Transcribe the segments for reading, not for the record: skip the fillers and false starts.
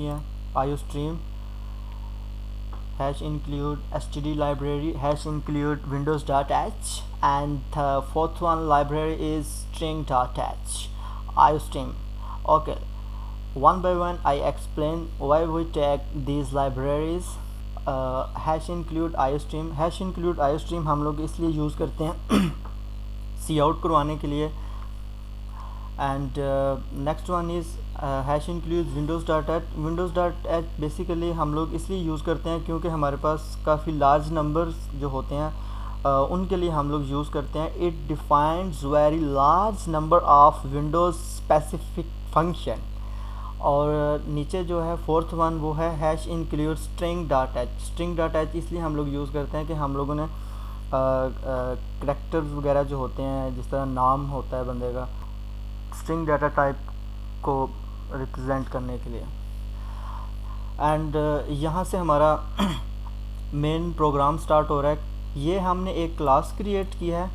है iostream hash include std library hash include windows.h and the fourth one library is string.h iostream. Okay, one by one I explain why we take these libraries. Hash include iostream, hash include iostream हम लोग इसलिए use करते हैं सी out करवाने के लिए. And next one is hash include windows.h basically हम लोग इसलिए यूज़ करते हैं क्योंकि हमारे पास काफ़ी लार्ज नंबर्स जो होते हैं उनके लिए हम लोग यूज़ करते हैं. It defines very large number of Windows specific function. और नीचे जो है फोर्थ वन वो है हैश इंक्लूड string.h. string.h इसलिए हम लोग यूज़ करते हैं कि हम लोगों ने करैक्टर्स वगैरह जो होते हैं, जिस तरह नाम होता है बंदे का, स्ट्रिंग डाटा टाइप को रिप्रेजेंट करने के लिए. एंड यहाँ से हमारा मेन प्रोग्राम स्टार्ट हो रहा है. ये हमने एक क्लास क्रिएट की है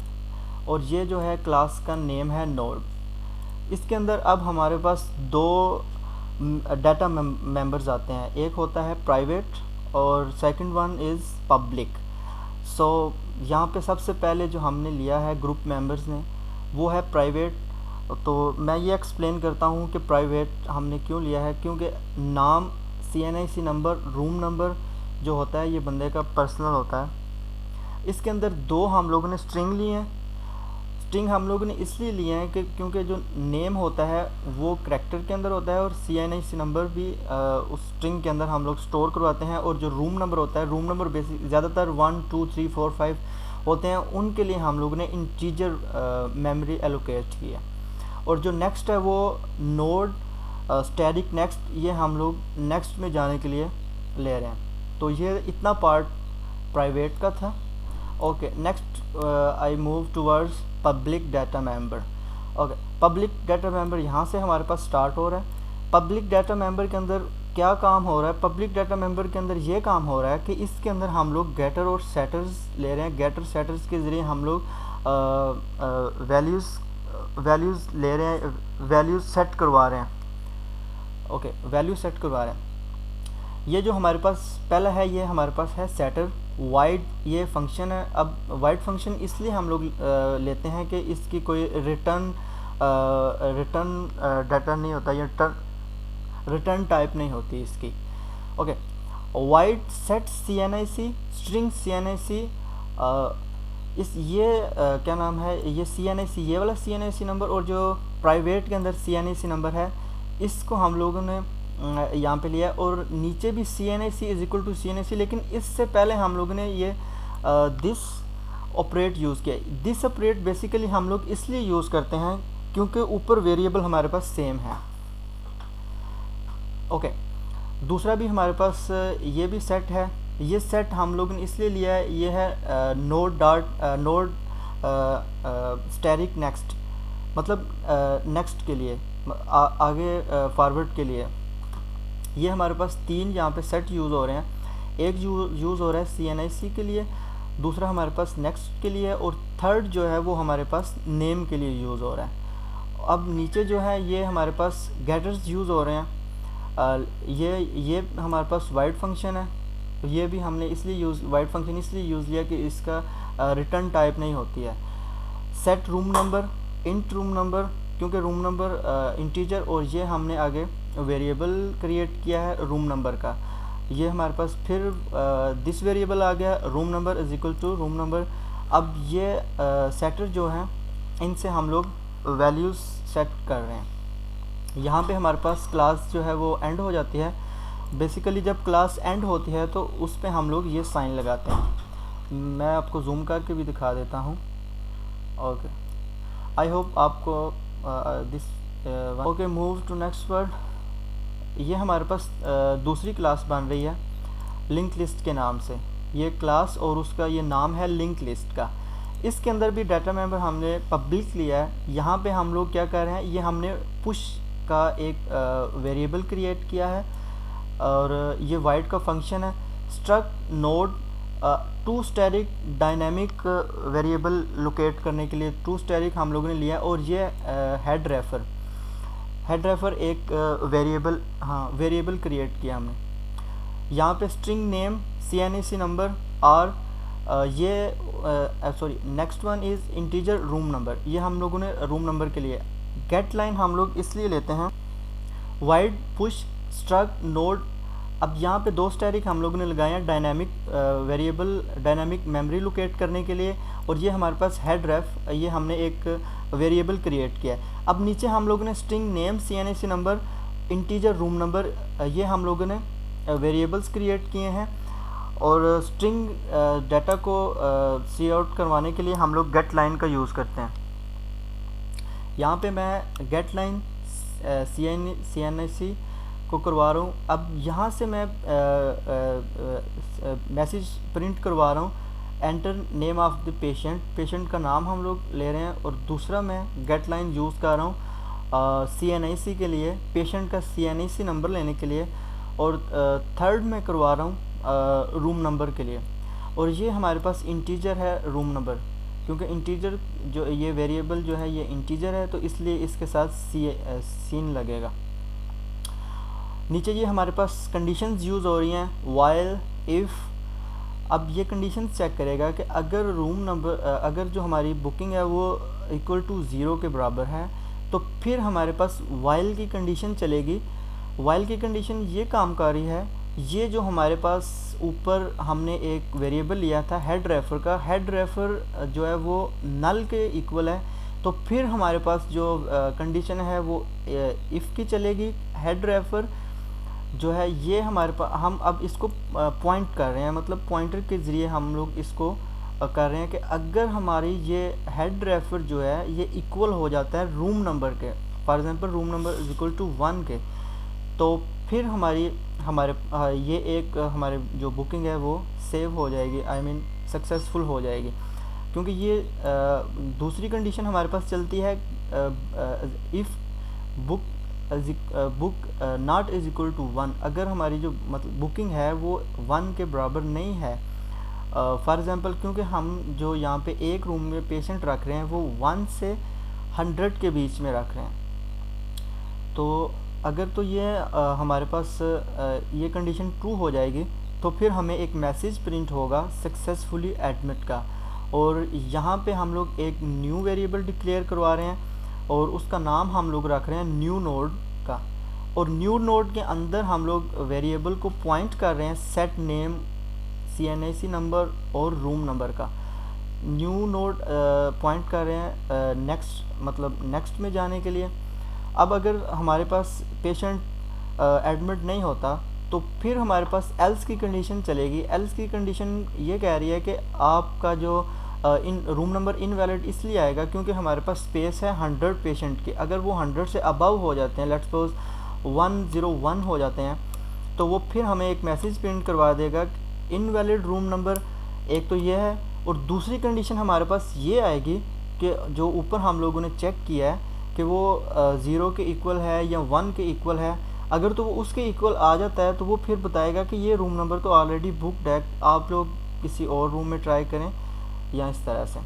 और ये जो है क्लास का नेम है नोड. इसके अंदर अब हमारे पास दो डाटा मेंबर्स आते हैं. एक होता है प्राइवेट और सेकंड वन इज़ पब्लिक. सो यहाँ पे सबसे पहले जो हमने लिया है ग्रुप मेंबर्स ने वो है प्राइवेट. तो मैं ये एक्सप्लेन करता हूँ कि प्राइवेट हमने क्यों लिया है. क्योंकि नाम, CNIC नंबर, रूम नंबर जो होता है ये बंदे का पर्सनल होता है. इसके अंदर दो हम लोगों ने स्ट्रिंग लिए हैं. स्ट्रिंग हम लोगों ने इसलिए लिए हैं कि क्योंकि जो नेम होता है वो करैक्टर के अंदर होता है और CNIC नंबर भी उस स्ट्रिंग के अंदर हम लोग स्टोर करवाते हैं. और जो रूम नंबर होता है, रूम नंबर बेसिक ज़्यादातर 1 2 3 4 5 होते हैं, उनके लिए हम लोगों ने इंटीजर मेमोरी एलोकेट की है. और जो नेक्स्ट है वो नोड स्टैटिक नेक्स्ट, ये हम लोग नेक्स्ट में जाने के लिए ले रहे हैं. तो ये इतना पार्ट प्राइवेट का था. Okay, next I move towards public data member. Okay, public data member यहाँ से हमारे पास स्टार्ट हो रहा है. पब्लिक डाटा मेंबर के अंदर क्या काम हो रहा है? पब्लिक डाटा मेंबर के अंदर ये काम हो रहा है कि इसके अंदर हम लोग गेटर और सेटर्स ले रहे हैं. गेटर सेटर्स के ज़रिए हम लोग वैल्यूज़ ले रहे हैं, वैल्यूज़ सेट करवा रहे हैं. ओके, वैल्यू सेट करवा रहे हैं. ये जो हमारे पास पहला है ये हमारे पास है सेटर वाइड. ये फंक्शन है. अब वाइड फंक्शन इसलिए हम लोग लेते हैं कि इसकी कोई रिटर्न डाटा नहीं होता, ये रिटर्न टाइप नहीं होती इसकी. Okay, wide set CNIC string CNIC इस ये क्या नाम है, ये CNIC, ये वाला CNIC नंबर और जो प्राइवेट के अंदर CNIC नंबर है इसको हम लोगों ने यहाँ पे लिया. और नीचे भी CNIC is equal to CNIC, लेकिन इससे पहले हम लोगों ने ये दिस ऑपरेट यूज़ किया. दिस ऑपरेट बेसिकली हम लोग इसलिए यूज़ करते हैं क्योंकि ऊपर वेरिएबल हमारे पास सेम है. ओके, दूसरा भी हमारे पास ये भी सेट है. ये सेट हम लोगों ने इसलिए लिया है, ये है नोड स्टैटिक नेक्स्ट, मतलब नेक्स्ट के लिए, आगे फॉरवर्ड के लिए. ये हमारे पास तीन यहाँ पे सेट यूज़ हो रहे हैं. एक यूज़ हो रहा है CNIC के लिए, दूसरा हमारे पास नेक्स्ट के लिए और थर्ड जो है वो हमारे पास नेम के लिए यूज़ हो रहा है. अब नीचे जो है ये हमारे पास गेटर्स यूज़ हो रहे हैं. ये हमारे पास वाइड फंक्शन है. ये भी हमने इसलिए वाइड फंक्शन इसलिए यूज़ लिया कि इसका रिटर्न टाइप नहीं होती है. Set room number, int room number, क्योंकि रूम नंबर इंटीजर, और ये हमने आगे वेरिएबल क्रिएट किया है रूम नंबर का. ये हमारे पास फिर दिस वेरिएबल आ गया, room number is equal to room number. अब ये सेटर जो हैं इनसे हम लोग वैल्यूज़ सेट कर रहे हैं. यहाँ पे हमारे पास क्लास जो है वो एंड हो जाती है. बेसिकली जब क्लास एंड होती है तो उस पे हम लोग ये साइन लगाते हैं. मैं आपको जूम करके भी दिखा देता हूँ. ओके, आई होप आपको this. Okay, move to next word. ये हमारे पास दूसरी क्लास बन रही है लिंक लिस्ट के नाम से. ये क्लास और उसका ये नाम है लिंक लिस्ट का. इसके अंदर भी डाटा मेंबर हमने पब्लिक लिया है. यहाँ पे हम लोग क्या कर रहे हैं, ये हमने पुश का एक वेरिएबल क्रिएट किया है और ये वाइड का फंक्शन है. Struct node to static dynamic variable locate करने के लिए टू स्टैटिक हम लोगों ने लिया. और ये हेड रेफर, हेड रेफर एक वेरिएबल क्रिएट किया हमने। यहाँ पे स्ट्रिंग नेम, CNAC नंबर और next one is integer room number, ये हम लोगों ने रूम नंबर के लिए। गेट लाइन हम लोग इसलिए लेते हैं वाइड पुश स्ट्रक नोड। अब यहाँ पे दो स्टैटिक हम लोगों ने लगाए हैं dynamic variable dynamic memory locate करने के लिए, और ये हमारे पास हेड रेफ, ये हमने एक वेरिएबल क्रिएट किया है। अब नीचे हम लोगों ने string name, CNAC number, integer room number, ये हम लोगों ने वेरिएबल्स क्रिएट किए हैं। और स्ट्रिंग डाटा को सी आउट करवाने के लिए हम लोग गेट लाइन का यूज़ करते हैं। यहाँ पे मैं गेट लाइन CNAC को करवा रहा हूँ। अब यहाँ से मैं मैसेज प्रिंट करवा रहा हूँ, enter name of the patient, patient का नाम हम लोग ले रहे हैं। और दूसरा मैं गेट लाइन यूज़ कर रहा हूँ CNAC के लिए, पेशेंट का CNAC नंबर लेने के लिए। और थर्ड मैं करवा रहा हूँ रूम नंबर के लिए। और ये हमारे पास इंटीजर है रूम नंबर, क्योंकि इंटीजर जो ये वेरिएबल जो है ये इंटीजर है, तो इसलिए इसके साथ सीन लगेगा। नीचे ये हमारे पास कंडीशंस यूज़ हो रही हैं, वाइल, इफ़। अब ये कंडीशन चेक करेगा कि अगर रूम नंबर अगर जो हमारी बुकिंग है वो इक्वल टू 0 के बराबर है, तो फिर हमारे पास वाइल की कंडीशन चलेगी। वाइल की कंडीशन ये काम कर रही है, ये जो हमारे पास ऊपर हमने एक वेरिएबल लिया था हेड रेफर का, हेड रेफर जो है वो नल के इक्वल है, तो फिर हमारे पास जो कंडीशन है वो इफ़ की चलेगी। हेड रेफर जो है ये हमारे पास, हम अब इसको पॉइंट कर रहे हैं, मतलब पॉइंटर के ज़रिए हम लोग इसको कर रहे हैं कि अगर हमारी ये हेड रेफर जो है ये इक्वल हो जाता है रूम नंबर के, for example room number is equal to 1 के, तो फिर हमारे ये एक हमारे जो बुकिंग है वो सेव हो जाएगी, आई मीन सक्सेसफुल हो जाएगी। क्योंकि ये दूसरी कंडीशन हमारे पास चलती है if book not is equal to 1, अगर हमारी जो मतलब बुकिंग है वो 1 के बराबर नहीं है। फॉर एग्ज़ाम्पल क्योंकि हम जो यहाँ पे एक रूम में पेशेंट रख रहे हैं वो 1 से 100 के बीच में रख रहे हैं, तो अगर तो ये हमारे पास ये कंडीशन ट्रू हो जाएगी, तो फिर हमें एक मैसेज प्रिंट होगा सक्सेसफुली एडमिट का। और यहाँ पे हम लोग एक न्यू वेरिएबल डिक्लेयर करवा रहे हैं और उसका नाम हम लोग रख रहे हैं न्यू नोड का। और न्यू नोड के अंदर हम लोग वेरिएबल को पॉइंट कर रहे हैं सेट नेम, CNAC नंबर और रूम नंबर का। न्यू नोड पॉइंट कर रहे हैं नेक्स्ट, मतलब नेक्स्ट में जाने के लिए। अब अगर हमारे पास पेशेंट एडमिट नहीं होता, तो फिर हमारे पास एल्स की कंडीशन चलेगी। एल्स की कंडीशन ये कह रही है कि आपका जो इन रूम नंबर इनवैलिड इसलिए आएगा क्योंकि हमारे पास स्पेस है 100 पेशेंट के। अगर वो 100 से अबव हो जाते हैं, लेट्स सपोज 101 हो जाते हैं, तो वो फिर हमें एक मैसेज प्रिंट करवा देगा इनवैलिड रूम नंबर। एक तो ये है, और दूसरी कंडीशन हमारे पास ये आएगी कि जो ऊपर हम लोगों ने चेक किया है कि वो 0 के इक्वल है या 1 के इक्वल है, अगर तो वो उसके इक्वल आ जाता है तो वो फिर बताएगा कि ये रूम नंबर तो ऑलरेडी बुकड है, आप लोग किसी और रूम में ट्राई करें, या इस तरह से।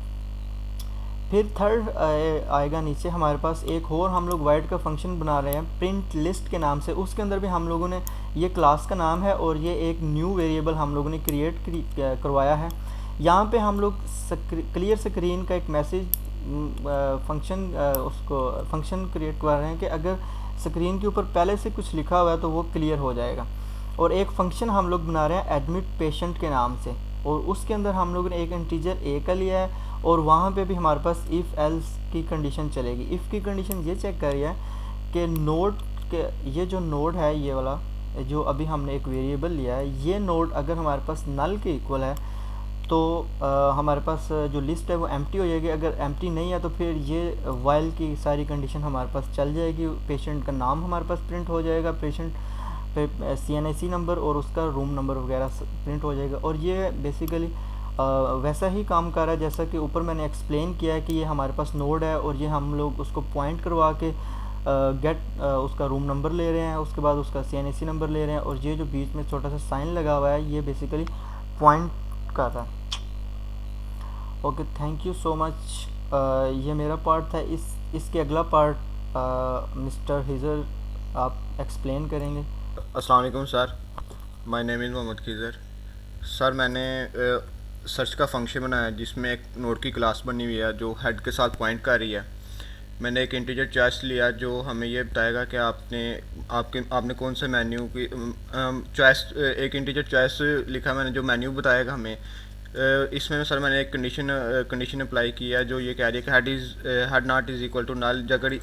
फिर थर्ड आएगा नीचे हमारे पास एक और हम लोग वाइड का फंक्शन बना रहे हैं प्रिंट लिस्ट के नाम से। उसके अंदर भी हम लोगों ने, ये क्लास का नाम है और ये एक न्यू वेरिएबल हम लोगों ने क्रिएट करवाया है। यहाँ पे हम लोग क्लियर स्क्रीन का एक मैसेज फंक्शन उसको फंक्शन क्रिएट कर रहे हैं कि अगर स्क्रीन के ऊपर पहले से कुछ लिखा हुआ है तो वो क्लियर हो जाएगा। और एक फंक्शन हम लोग बना रहे हैं एडमिट पेशेंट के नाम से, और उसके अंदर हम लोगों ने एक इंटीजर ए का लिया है, और वहाँ पे भी हमारे पास इफ़ एल्स की कंडीशन चलेगी। इफ़ की कंडीशन ये चेक कर रही है कि नोड के, ये जो नोड है ये वाला जो अभी हमने एक वेरिएबल लिया है, ये नोड अगर हमारे पास नल के इक्वल है तो हमारे पास जो लिस्ट है वो एम्प्टी हो जाएगी। अगर एम्प्टी नहीं है तो फिर ये वाइल की सारी कंडीशन हमारे पास चल जाएगी। पेशेंट का नाम हमारे पास प्रिंट हो जाएगा, पेशेंट पे CNAC नंबर और उसका रूम नंबर वगैरह प्रिंट हो जाएगा। और ये बेसिकली वैसा ही काम कर रहा है जैसा कि ऊपर मैंने एक्सप्लेन किया है कि ये हमारे पास नोड है और ये हम लोग उसको पॉइंट करवा के गेट उसका रूम नंबर ले रहे हैं, उसके बाद उसका CNAC नंबर ले रहे हैं, और ये जो बीच में छोटा सा साइन लगा हुआ है ये बेसिकली पॉइंट कर रहा है। Okay, thank you so much. ये मेरा पार्ट था। इसके अगला पार्ट मिस्टर हिजर आप एक्सप्लेन करेंगे? अस्सलाम वालेकुम sir. My name is Mohammad Khizar. Sir मैंने सर्च का फंक्शन बनाया है जिसमें एक नोड की क्लास बनी हुई है जो हेड के साथ पॉइंट कर रही है। मैंने एक इंटीजर चॉइस लिया जो हमें ये बताएगा कि आपने कौन से मेन्यू की चॉइस, एक इंटीजर चॉइस लिखा मैंने जो मेन्यू बताएगा हमें। इसमें सर मैंने एक कंडीशन अप्लाई किया जो ये कह रही है कि head not is equal to null. अगर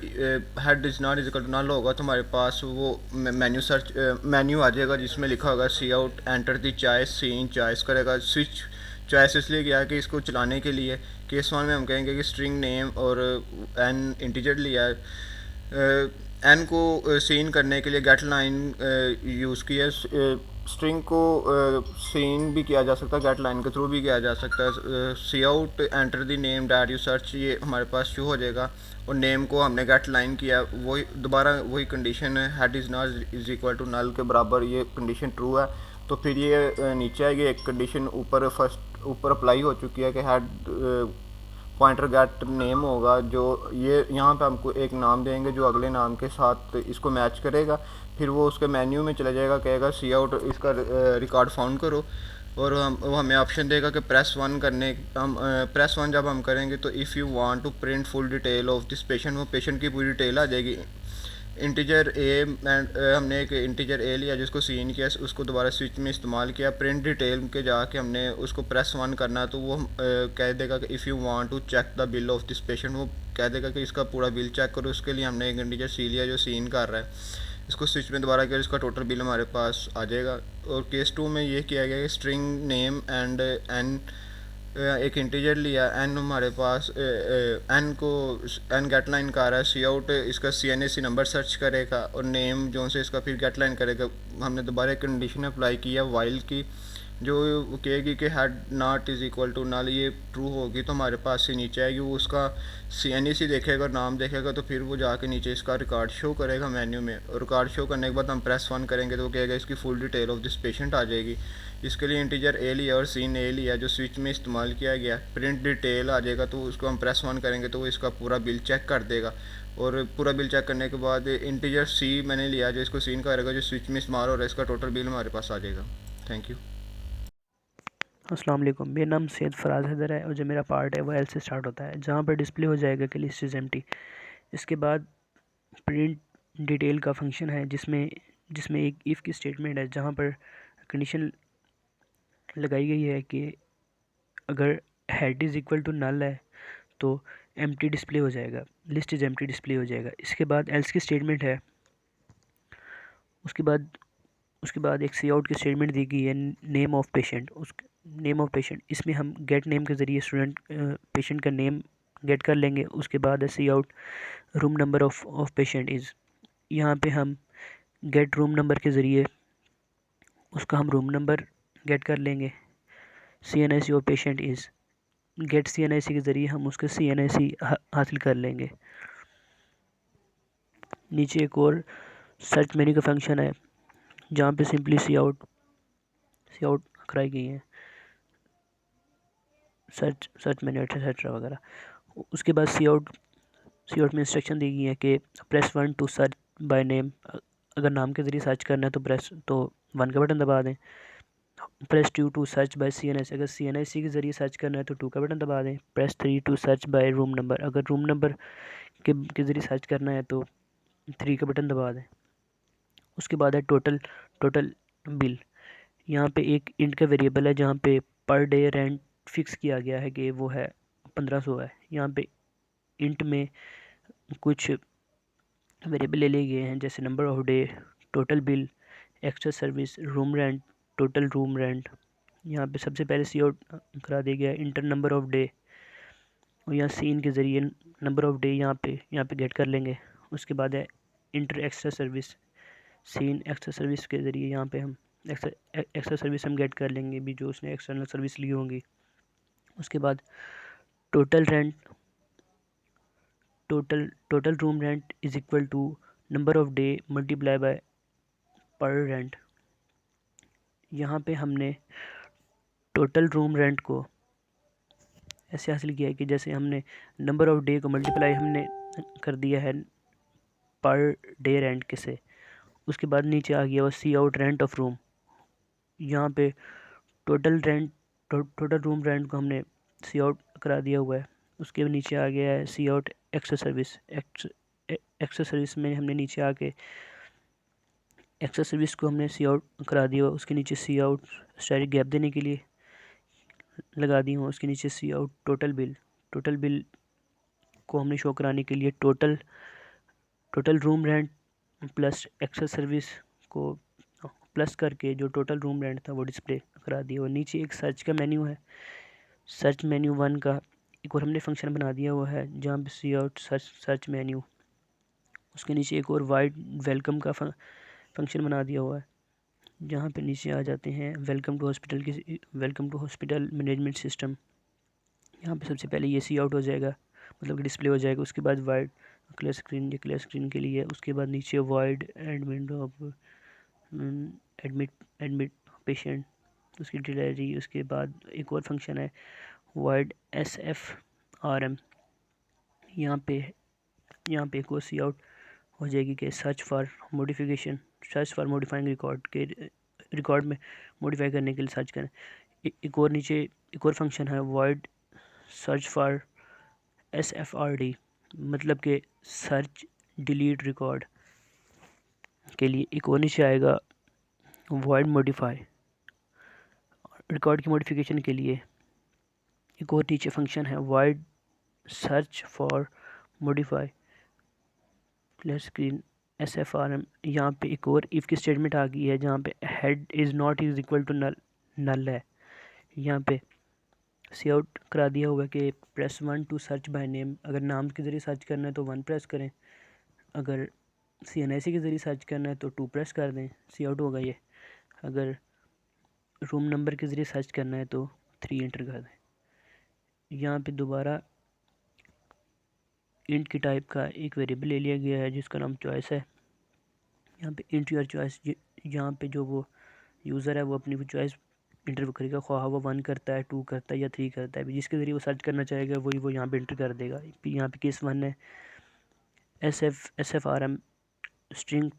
head is not is equal to null होगा तो हमारे पास वो मेन्यू आ जाएगा जिसमें लिखा होगा C out enter the choice, C in choice करेगा। स्विच चॉइस इसलिए किया कि इसको चलाने के लिए केस वन में हम कहेंगे कि स्ट्रिंग नेम और एन इंटीजर लिया है। एन को सीन करने के लिए गेट लाइन यूज़ की है। स्ट्रिंग को सीन भी किया जा सकता है, गेट लाइन के थ्रू भी किया जा सकता है। C out enter the name that you search, ये हमारे पास शो हो जाएगा और नेम को हमने गेट लाइन किया, वही दोबारा वही कंडीशन है head is not is equal to null के बराबर, ये कंडीशन ट्रू है। तो फिर ये नीचे आएगी एक कंडीशन ऊपर अप्लाई हो चुकी है कि हेड पॉइंटर गेट नेम होगा, जो ये यहाँ पे हमको एक नाम देंगे जो अगले नाम के साथ इसको मैच करेगा। फिर वो उसके मेन्यू में चला जाएगा, कहेगा सी आउट इसका रिकॉर्ड फाउंड करो और वो हमें ऑप्शन देगा कि प्रेस वन करने। हम प्रेस वन जब हम करेंगे तो if you want to print full detail of this patient, वो पेशेंट की पूरी डिटेल आ जाएगी। इंटीजर ए हमने एक इंटीजर ए लिया जिसको सीन किया, उसको दोबारा स्विच में इस्तेमाल किया। प्रिंट डिटेल के जाके हमने उसको प्रेस वन करना तो वो कह देगा कि if you want to check the bill of this patient, वो कह देगा कि इसका पूरा बिल चेक करो। उसके लिए हमने एक इंटीजर सी लिया जो सीन कर रहा है, इसको स्विच में दोबारा किया, इसका टोटल बिल हमारे पास आ जाएगा। और केस टू में ये किया गया कि स्ट्रिंग नेम एंड एन, एक इंटीजर लिया एन हमारे पास, एन को एन गेट लाइन का आ रहा है, सी आउट इसका C N A C number search करेगा और नेम जो से इसका फिर गेट लाइन करेगा। हमने दोबारा एक कंडीशन अप्लाई किया वाइल की जो कहेगी कि head not is equal to null, ये ट्रू होगी तो हमारे पास से नीचे आएगी, वो उसका सी एन ई सी देखेगा, नाम देखेगा तो फिर वो जाके नीचे इसका रिकॉर्ड शो करेगा मेन्यू में। और रिकॉर्ड शो करने के बाद हम प्रेस वन करेंगे तो वो कहेगा इसकी full detail of this patient आ जाएगी। इसके लिए इंटीजर ए लिया और सीन ए लिया जो स्विच में इस्तेमाल किया गया। प्रिंट डिटेल आ जाएगा तो उसको हम प्रेस वन करेंगे तो वो इसका पूरा बिल चेक कर देगा। और पूरा बिल चेक करने के बाद इंटीजर सी मैंने लिया जो इसको सीन करेगा, जो स्विच में इस्तेमाल हो रहा है, इसका टोटल बिल हमारे पास आ जाएगा। Thank you. अस्सलाम वालेकुम, मेरा नाम सैयद फराज हैदर है और जो मेरा पार्ट है वो एल से स्टार्ट होता है, जहाँ पर डिस्प्ले हो जाएगा कि लिस्ट इज़ एम्प्टी। इसके बाद प्रिंट डिटेल का फंक्शन है जिसमें जिसमें एक इफ़ की स्टेटमेंट है जहाँ पर कंडीशन लगाई गई है कि अगर head is equal to null है तो एम्प्टी डिस्प्ले हो जाएगा, लिस्ट इज़ एम्प्टी डिस्प्ले हो जाएगा। इसके बाद एल्स की स्टेटमेंट है, उसके बाद उसके बाद एक सी आउट की स्टेटमेंट दी गई है नेम ऑफ पेशेंट। उस नेम ऑफ पेशेंट इसमें हम गेट नेम के ज़रिए स्टूडेंट पेशेंट का नेम गेट कर लेंगे। उसके बाद है C out room number of patient is, यहाँ पे हम गेट रूम नंबर के ज़रिए उसका हम रूम नंबर गेट कर लेंगे। C N I C of patient is, get C N I C के ज़रिए हम उसका सी एन आई सी हासिल कर लेंगे। नीचे एक और सर्च मेन्यू का फंक्शन है जहाँ पे सिंपली सी आउट कराई गई है, सर्च मेन्यू एक्सेट्रा वगैरह। उसके बाद सी आउट में इंस्ट्रक्शन दी गई है कि press one two search by name, अगर नाम के ज़रिए सर्च करना है तो वन का बटन दबा दें। Press two to search by C N I C, अगर सी एन आई सी के ज़रिए सर्च करना है तो टू का बटन दबा दें। Press three to search by room number, अगर रूम नंबर के ज़रिए सर्च करना है तो थ्री का बटन दबा दें। उसके बाद है टोटल बिल। यहाँ पे एक इंट का वेरिएबल है जहाँ पे पर डे रेंट फिक्स किया गया है कि वो है 1500 है। यहाँ पे इंट में कुछ वेरिएबल ले लिए गए हैं जैसे number of day, total bill, extra service, room rent, total room rent. यहाँ पे सबसे पहले सी आउट करा दिया गया इंटर नंबर ऑफ डे और यहाँ सीन के ज़रिए नंबर ऑफ डे यहाँ पे गेट कर लेंगे। उसके बाद है enter extra service, seen extra service के ज़रिए यहाँ पे हम एक्स्ट्रा सर्विस हम गेट कर लेंगे भी जो उसने एक्सटर्नल सर्विस ली होंगी। उसके बाद total rent, total room rent is equal to number of day multiply by per rent. यहाँ पे हमने टोटल रूम रेंट को ऐसे हासिल किया है कि जैसे हमने नंबर ऑफ डे को मल्टीप्लाई हमने कर दिया है पर डे रेंट के से। उसके बाद नीचे आ गया वो सी आउट रेंट ऑफ रूम। यहाँ पे टोटल रूम रेंट को हमने सी आउट करा दिया हुआ है। उसके नीचे आ गया है C out access service. Access service में हमने नीचे आके एक्सेस सर्विस को हमने सी आउट करा दिया। उसके नीचे सी आउट स्टैटिक गैप देने के लिए लगा दी हूँ। उसके नीचे सी आउट टोटल बिल को हमने शो कराने के लिए total room rent plus excess service को प्लस करके जो टोटल रूम रेंट था वो डिस्प्ले करा दिया। और नीचे एक सर्च का मेन्यू है। सर्च मेन्यू 1 का एक और हमने फंक्शन बना दिया हुआ है जहाँ पे सी आउट सर्च मेन्यू। उसके नीचे एक और वाइड वेलकम का फंक्शन बना दिया हुआ है जहाँ पे नीचे आ जाते हैं welcome to hospital management system. यहाँ पे सबसे पहले ये सी आउट हो जाएगा, मतलब कि डिस्प्ले हो जाएगा। उसके बाद वाइड क्लियर स्क्रीन के लिए। उसके बाद नीचे wide admit of admit patient, उसकी डिलीवरी। उसके बाद एक और फंक्शन है वाइड SFRM। यहाँ पे एक और सी आउट हो जाएगी कि सर्च फॉर मॉडिफाइंग रिकॉर्ड में मॉडिफाई करने के लिए सर्च करें। एक और फंक्शन है वाइड सर्च फॉर SFRD, मतलब कि सर्च डिलीट रिकॉर्ड के लिए। एक और नीचे आएगा वाइड मॉडिफाई, रिकॉर्ड की मॉडिफिकेशन के लिए। एक और नीचे फंक्शन है wide search for modify clear screen SFRM। यहाँ पे एक और इफ़ की स्टेटमेंट आ गई है जहाँ पे head is not is equal to null है। यहाँ पे सी आउट करा दिया हुआ है कि press 1 to search by name. अगर नाम के ज़रिए सर्च करना है तो 1 प्रेस करें, अगर CNIC के ज़रिए सर्च करना है तो 2 प्रेस कर दें। सी आउट होगा ये। अगर रूम नंबर के ज़रिए सर्च करना है तो 3 एंटर कर दें। यहाँ पे दोबारा इंट की टाइप का एक वेरिएबल ले लिया गया है जिसका नाम चॉइस है। यहाँ पे इंट योर चॉइस, यहाँ पे जो वो यूज़र है वो अपनी चॉइस इंटर करेगा, ख्वाह वो 1 करता है, 2 करता है या 3 करता है। जिसके ज़रिए वो सर्च करना चाहेगा वही वो यहाँ पे इंटर कर देगा। यहाँ पे केस 1 है SFRM स्ट्रिंग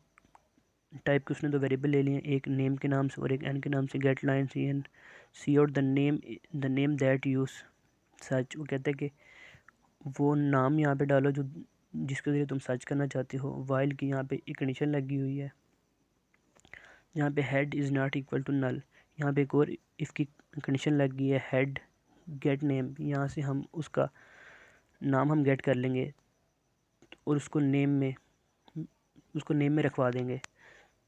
टाइप के उसने 2 वेरिएबल ले लिए, एक नेम के नाम से और एक एन के नाम से। Get line C out the name that use search. वो कहते हैं कि वो नाम यहाँ पे डालो जो जिसके ज़रिए तुम सर्च करना चाहते हो। वाइल की यहाँ पे एक कंडीशन लगी हुई है यहाँ पे head is not equal to null. यहाँ पे एक और इफ़ की कंडीशन लगी है हेड गेट नेम। यहाँ से हम उसका नाम हम गेट कर लेंगे और उसको नेम में रखवा देंगे।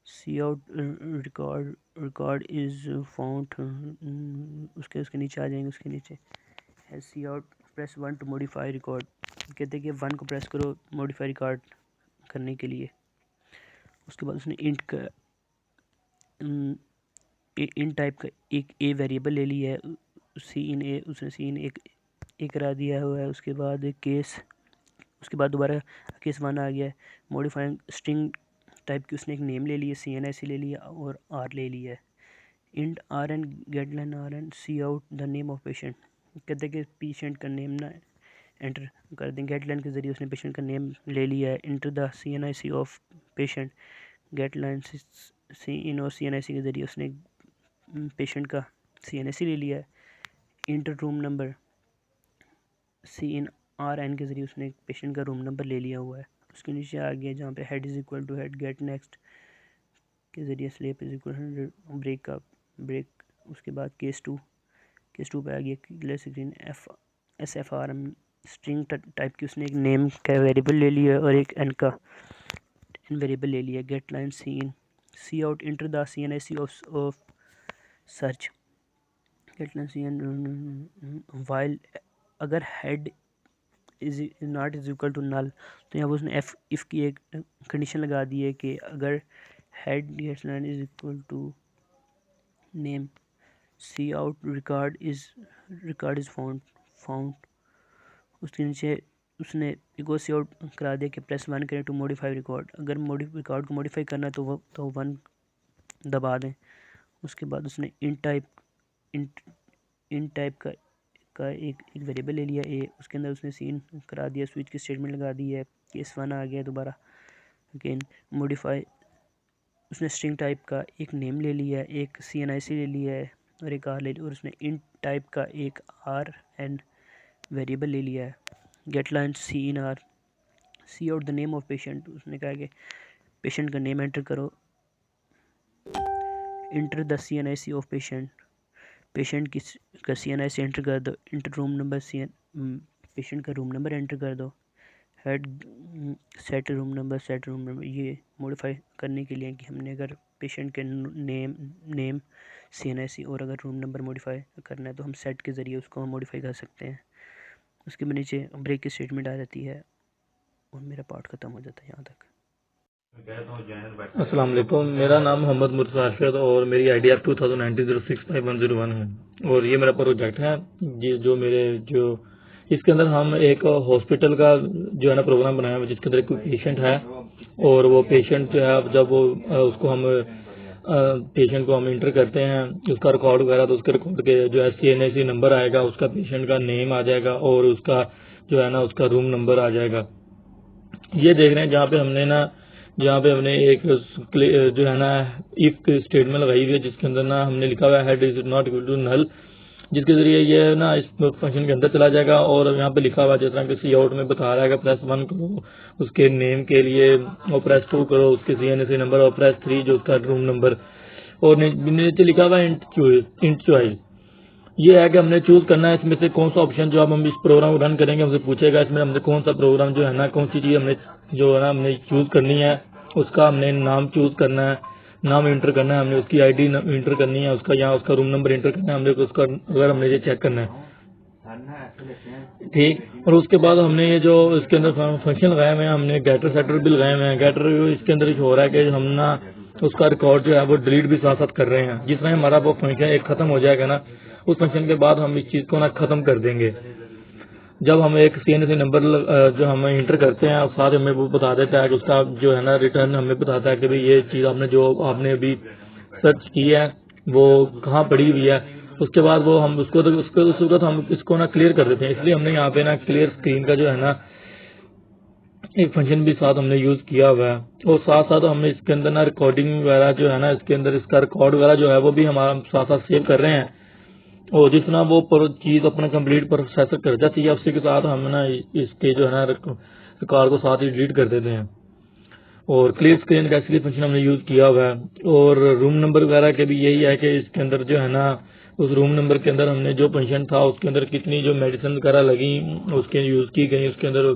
C out record is found, उसके नीचे आ जाएंगे। उसके नीचे है C out press 1 to modify record. कहते हैं कि 1 को प्रेस करो मॉडिफाई रिकॉर्ड करने के लिए। उसके बाद उसने इंट टाइप का एक ए वेरिएबल ले लिया है उसने सी इन ए करा दिया हुआ है। उसके बाद उसके बाद दोबारा केस 1 आ गया है। मॉडिफाइंग स्ट्रिंग टाइप की उसने एक नेम ले लिया, CNIC ले लिया और R ले लिया है। Int RN get line RN C out the name of patient. कहते हैं कि पेशेंट का नेम ना एंटर कर दें। गेट लाइन के ज़रिए उसने पेशेंट का नेम ले लिया है। Enter the CNIC of patient. Get line C in और CNIC के ज़रिए उसने पेशेंट का CNIC ले लिया है। इंटर रूम नंबर CNRN के ज़रिए उसने पेशेंट का रूम नंबर ले लिया हुआ है। उसके नीचे आ गया जहाँ पे head is equal to head get next के ज़रिए स्लेप इज़ इक्वल ब्रेक। उसके बाद केस 2 पे आ गया clear screen SFRM string type की उसने एक नेम का वेरिएबल ले लिया और एक एन वेरिएबल ले लिया। Get line C out enter the CNIC of search. Get line CN while अगर head is not is equal to null तो यहाँ पर उसने इफ़ की एक कंडीशन लगा दी है कि अगर head get line is equal to name C out record is found. उसके नीचे उसने एक और सी आउट करा दिया कि प्रेस 1 करें टू मॉडिफाई रिकॉर्ड। अगर रिकॉर्ड को मॉडिफाई करना है तो 1 दबा दें। उसके बाद उसने इन टाइप का एक वेरिएबल ले लिया ए। उसके अंदर उसने सीन करा दिया, स्विच की स्टेटमेंट लगा दी है। केस 1 आ गया दोबारा। अगेन मॉडिफाई, उसने स्ट्रिंग टाइप का एक नेम ले लिया है, एक CNIC ले लिया है और एक आर ले लिया, और उसने इंट टाइप का एक RN वेरिएबल ले लिया है। Get line C in R, C out the name of patient, उसने कहा कि पेशेंट का नेम एंटर करो, enter the CNIC of patient, patient की का CNIC एंटर कर दो, इंटर रूम नंबर, पेशेंट का रूम नंबर एंटर कर दो, हेड सेट रूम नंबर। ये मॉडिफाई करने के लिए कि हमने अगर पेशेंट के नेम CNIC और अगर रूम नंबर मॉडिफाई करना है तो हम सेट के ज़रिए उसको हम मॉडिफाई कर सकते हैं। उसके बाद नीचे ब्रेक की स्टेटमेंट आ जाती है और मेरा पार्ट ख़त्म हो जाता है यहाँ तक। अस्सलाम वालेकुम, मेरा नाम मोहम्मद मुर्तज़ा अरशद और मेरी आईडी आप 2019-065101 है और ये मेरा प्रोजेक्ट है जो इसके अंदर हम एक हॉस्पिटल का जो है ना प्रोग्राम बनाया हुआ जिसके अंदर कोई पेशेंट है और वो पेशेंट जो है जब वो उसको हम पेशेंट को हम इंटर करते हैं उसका रिकॉर्ड वगैरह, तो उसके रिकॉर्ड के जो है CNIC नंबर आएगा, उसका पेशेंट का नेम आ जाएगा और उसका जो है ना उसका रूम नंबर आ जाएगा। ये देख रहे हैं जहाँ पे हमने एक जो है ना इफ स्टेटमेंट लगाई हुई है जिसके अंदर ना हमने लिखा हुआ है head is not equal to null, जिसके जरिए ये ना इस फंक्शन के अंदर चला जाएगा और यहाँ पे लिखा हुआ जिस तरह के सी आउट में बता रहा है कि प्रेस 1 करो उसके नेम के लिए और प्रेस 2 करो उसके CNIC नंबर और प्रेस 3 जो उसका रूम नंबर, और नीचे लिखा हुआ है इंट चॉइस। ये है कि हमने चूज करना है इसमें से कौन सा ऑप्शन जो अब हम इस प्रोग्राम को रन करेंगे हमसे पूछेगा इसमें हमने कौन सा प्रोग्राम जो है ना कौन सी चीज हमने जो है ना हमने चूज करनी है, उसका हमने नाम चूज करना है, नाम इंटर करना है, हमने उसकी आईडी इंटर करनी है, उसका यहाँ उसका रूम नंबर इंटर करना है, हमने उसका अगर हमने ये चेक करना है ठीक। और उसके बाद हमने ये जो इसके अंदर फंक्शन लगाए हुए हैं हमने गेटर सेटर भी लगाए हुए हैं। गेटर इसके अंदर हो रहा है कि हम ना उसका रिकॉर्ड जो है वो डिलीट भी साथ साथ कर रहे हैं। जिस तरह हमारा वो फंक्शन एक खत्म हो जाएगा ना उस फंक्शन के बाद हम इस चीज को ना खत्म कर देंगे। जब हम एक CNIC नंबर जो हम इंटर करते हैं और साथ हमें वो बता देता है कि उसका जो है ना रिटर्न हमें बताता है कि भाई ये चीज आपने अभी सर्च की है वो कहाँ पड़ी हुई है। उसके बाद वो हम उसको उस वक्त हम इसको ना क्लियर कर देते हैं। इसलिए हमने यहाँ पे ना क्लियर स्क्रीन का जो है ना एक फंक्शन भी साथ हमने यूज किया हुआ है और साथ साथ हमने इसके अंदर ना रिकॉर्डिंग वगैरह जो है ना इसके अंदर इसका रिकॉर्ड वगैरह जो है वो भी हमारा साथ साथ सेव कर रहे हैं और जितना वो चीज अपना कंप्लीट प्रोसेसर कर जाती है उसी के साथ हम ना इसके जो है ना रिकॉर्ड को साथ ही डिलीट कर देते हैं। और क्लियर स्क्रीन का इसलिए फंक्शन हमने यूज किया हुआ है। और रूम नंबर वगैरह के भी यही है कि इसके अंदर जो है ना उस रूम नंबर के अंदर हमने जो पेशेंट था उसके अंदर कितनी जो मेडिसिन वगैरह लगी उसके यूज की गई, उसके अंदर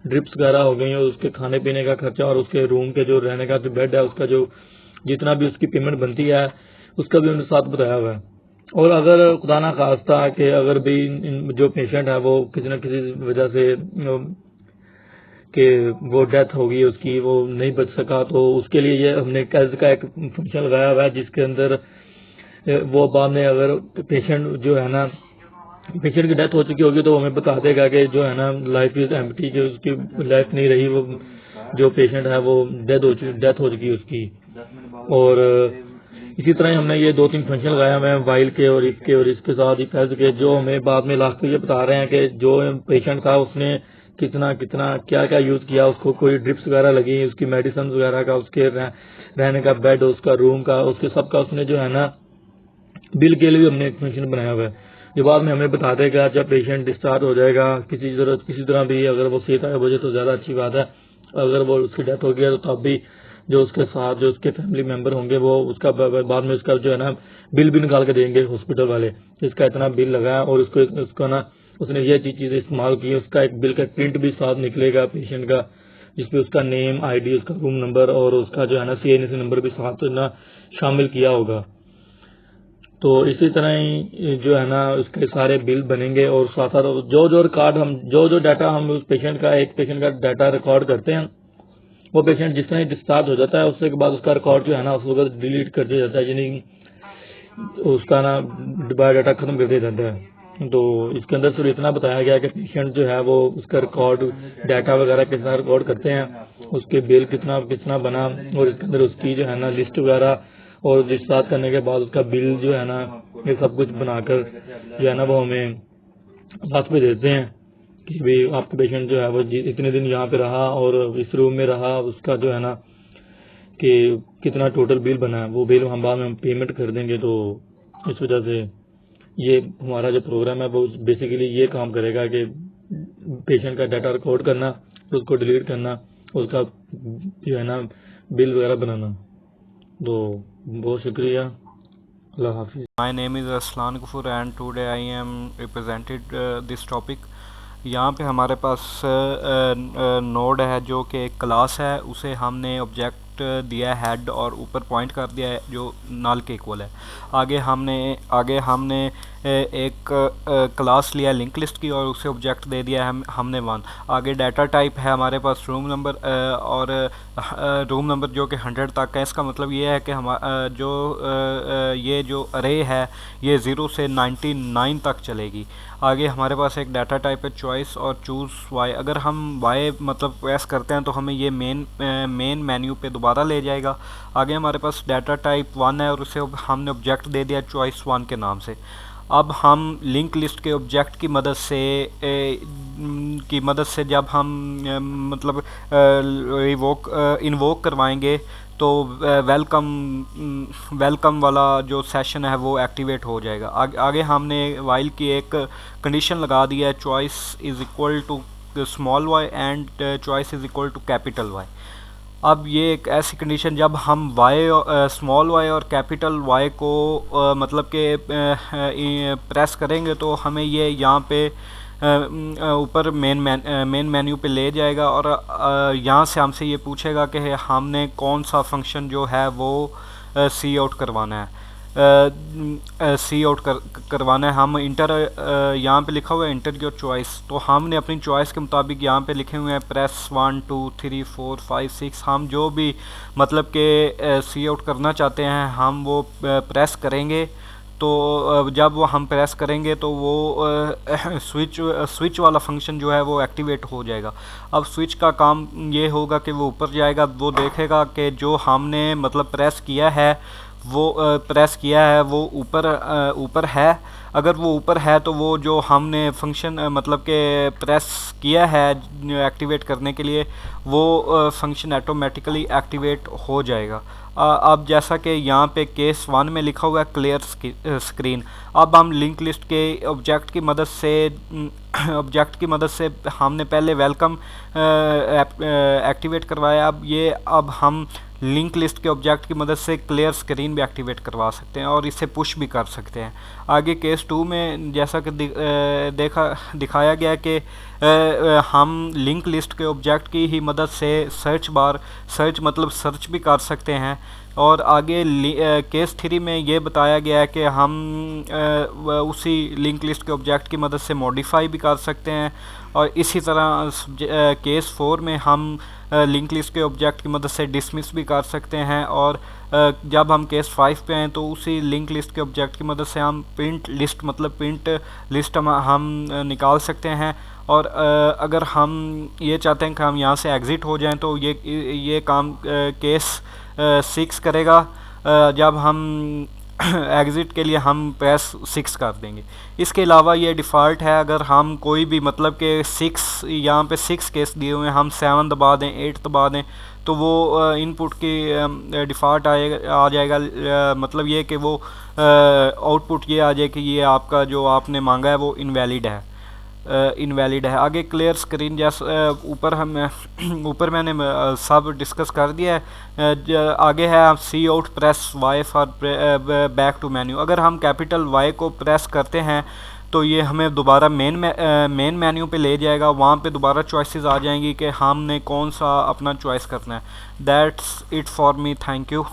ड्रिप्स वगैरह हो गई और उसके खाने पीने का खर्चा और उसके रूम के जो रहने का जो बेड है उसका जो जितना भी उसकी पेमेंट बनती है उसका भी हमने साथ बताया हुआ है। और अगर खुदा ना खास्ता कि अगर भी जो पेशेंट है वो किसी न किसी वजह से कि वो डेथ होगी उसकी वो नहीं बच सका तो उसके लिए ये हमने कैज का एक फंक्शन लगाया हुआ है जिसके अंदर वो बाद में अगर पेशेंट जो है ना पेशेंट की डेथ हो चुकी होगी तो हमें बता देगा कि जो है ना लाइफ इज एम्प्टी, कि उसकी लाइफ नहीं रही, वो जो पेशेंट है वो डेथ हो चुकी उसकी। और इसी तरह हमने ये 2-3 फंक्शन लगाए हुए हैं वाइल के और इसके साथ ही फैज के जो हमें बाद में लास्ट में ये बता रहे हैं कि जो पेशेंट था उसने कितना क्या यूज किया, उसको कोई ड्रिप्स वगैरह लगी, उसकी मेडिसिन वगैरह का, उसके रहने का बेड, उसका रूम का, उसके सबका उसने जो है ना बिल के लिए भी हमने एक फंक्शन बनाया हुआ है जो बाद में हमें बता देगा जब पेशेंट डिस्चार्ज हो जाएगा किसी तरह भी, अगर वो सेहत हो जाए तो ज्यादा अच्छी बात है, अगर वो उसकी डेथ हो गया तो तब भी जो उसके साथ जो उसके फैमिली मेंबर होंगे वो उसका बाद में उसका जो है ना बिल भी निकाल के देंगे हॉस्पिटल वाले, इसका इतना बिल लगा और उसको ना उसने ये चीज इस्तेमाल की, उसका एक बिल का प्रिंट भी साथ निकलेगा पेशेंट का जिसपे उसका नेम, आईडी, उसका रूम नंबर और उसका जो है ना CNIC नंबर भी साथ ना शामिल किया होगा। तो इसी तरह ही जो है ना उसके सारे बिल बनेंगे और साथ साथ जो रिकॉर्ड हम जो डाटा हम उस पेशेंट का डाटा रिकॉर्ड करते हैं वो पेशेंट जिस तरह डिस्चार्ज हो जाता है उसके बाद उसका रिकॉर्ड जो है ना उस वक्त डिलीट कर दिया जाता है, यानी उसका ना बायोडाटा खत्म कर दिया जाता है। तो इसके अंदर सिर्फ इतना बताया गया कि पेशेंट जो है वो उसका रिकॉर्ड डाटा वगैरह कितना रिकॉर्ड करते हैं, उसके बिल कितना बना और इसके अंदर उसकी जो है ना लिस्ट वगैरह और डिस्चार्ज करने के बाद उसका बिल जो है ना ये सब कुछ बनाकर जो है ना वो हमें साथ में देते हैं। कि भाई आपका पेशेंट जो है वो इतने दिन यहाँ पे रहा और इस रूम में रहा, उसका जो है ना कि कितना टोटल बिल बना है, वो बिल हम बाद में पेमेंट कर देंगे। तो इस वजह से ये हमारा जो प्रोग्राम है वो बेसिकली ये काम करेगा कि पेशेंट का डाटा रिकॉर्ड करना, उसको डिलीट करना, उसका जो है ना बिल वगैरह बनाना। तो बहुत शुक्रिया, अल्लाह हाफिज़। My name is Aslan Ghafoor and today I am represented this topic. यहाँ पे हमारे पास नोड है जो कि एक क्लास है, उसे हमने ऑब्जेक्ट दिया है हेड और ऊपर पॉइंट कर दिया है जो नल के इक्वल है। आगे हमने एक क्लास लिया लिंक लिस्ट की और उसे ऑब्जेक्ट दे दिया है हमने 1। आगे डाटा टाइप है हमारे पास रूम नंबर और रूम नंबर जो कि 100 तक है। इसका मतलब ये है कि ये जो अरे है ये 0 से 99 तक चलेगी। आगे हमारे पास एक डाटा टाइप है चॉइस और चूज़ वाई। अगर हम वाई मतलब प्रेस करते हैं तो हमें ये मेन मेन्यू पे दोबारा ले जाएगा। आगे हमारे पास डाटा टाइप 1 है और उसे हमने ऑब्जेक्ट दे दिया चॉइस 1 के नाम से। अब हम लिंक लिस्ट के ऑब्जेक्ट की मदद से जब हम मतलब इन्वोक करवाएंगे तो वेलकम वाला जो सेशन है वो एक्टिवेट हो जाएगा। आगे हमने वाइल की एक कंडीशन लगा दिया है choice is equal to small Y and choice is equal to capital Y. अब ये एक ऐसी कंडीशन जब हम स्मॉल वाई और कैपिटल वाई को मतलब के प्रेस करेंगे तो हमें ये यहाँ पे ऊपर मेन मेन्यू पे ले जाएगा और यहाँ से हमसे ये पूछेगा कि हमने कौन सा फंक्शन जो है वो सी आउट करवाना है। करवाना है हम इंटर यहाँ पे लिखा हुआ है इंटर योर चॉइस। तो हमने अपनी चॉइस के मुताबिक यहाँ पे लिखे हुए हैं प्रेस 1 2 3 4 5 6। हम जो भी मतलब के सी आउट करना चाहते हैं हम वो प्रेस करेंगे। तो जब वो हम प्रेस करेंगे तो वो स्विच वाला फंक्शन जो है वो एक्टिवेट हो जाएगा। अब स्विच का काम ये होगा कि वो ऊपर जाएगा, वो देखेगा कि जो हमने मतलब प्रेस किया है वो ऊपर है। अगर वो ऊपर है तो वो जो हमने फंक्शन मतलब के प्रेस किया है एक्टिवेट करने के लिए वो फंक्शन ऑटोमेटिकली एक्टिवेट हो जाएगा। अब जैसा कि यहाँ पे केस 1 में लिखा हुआ है क्लियर स्क्रीन। अब हम लिंक लिस्ट के ऑब्जेक्ट की मदद से हमने पहले वेलकम एक्टिवेट करवाया। अब हम लिंक लिस्ट के ऑब्जेक्ट की मदद से क्लियर स्क्रीन भी एक्टिवेट करवा सकते हैं और इसे पुश भी कर सकते हैं। आगे केस 2 में जैसा कि दिखाया गया कि हम लिंक लिस्ट के ऑब्जेक्ट की ही मदद से सर्च भी कर सकते हैं। और आगे केस 3 में ये बताया गया है कि हम उसी लिंक लिस्ट के ऑब्जेक्ट की मदद से मॉडिफाई भी कर सकते हैं। और इसी तरह केस 4 में हम लिंक लिस्ट के ऑब्जेक्ट की मदद से डिसमिस भी कर सकते हैं। और जब हम केस 5 पे हैं तो उसी लिंक लिस्ट के ऑब्जेक्ट की मदद से हम प्रिंट लिस्ट हम निकाल सकते हैं। और अगर हम ये चाहते हैं कि हम यहाँ से एग्ज़िट हो जाएं तो ये काम केस 6 करेगा। जब हम एग्ज़िट के लिए हम प्रेस 6 कर देंगे। इसके अलावा ये डिफ़ॉल्ट है, अगर हम कोई भी मतलब कि 6 यहाँ पे 6 केस दिए हुए हैं, हम 7 दबा दें 8 दबा दें तो वो इनपुट की डिफ़ॉल्ट आ जाएगा। मतलब ये कि वो आउटपुट ये आ जाए कि ये आपका जो आपने मांगा है वो इनवैलिड है। आगे क्लियर स्क्रीन जैसा ऊपर मैंने सब डिस्कस कर दिया है। आगे है C out press Y for back to menu. अगर हम कैपिटल वाई को प्रेस करते हैं तो ये हमें दोबारा मेन मेन्यू पे ले जाएगा। वहाँ पे दोबारा चॉइसेस आ जाएंगी कि हमने कौन सा अपना चॉइस करना है। That's it for me, thank you.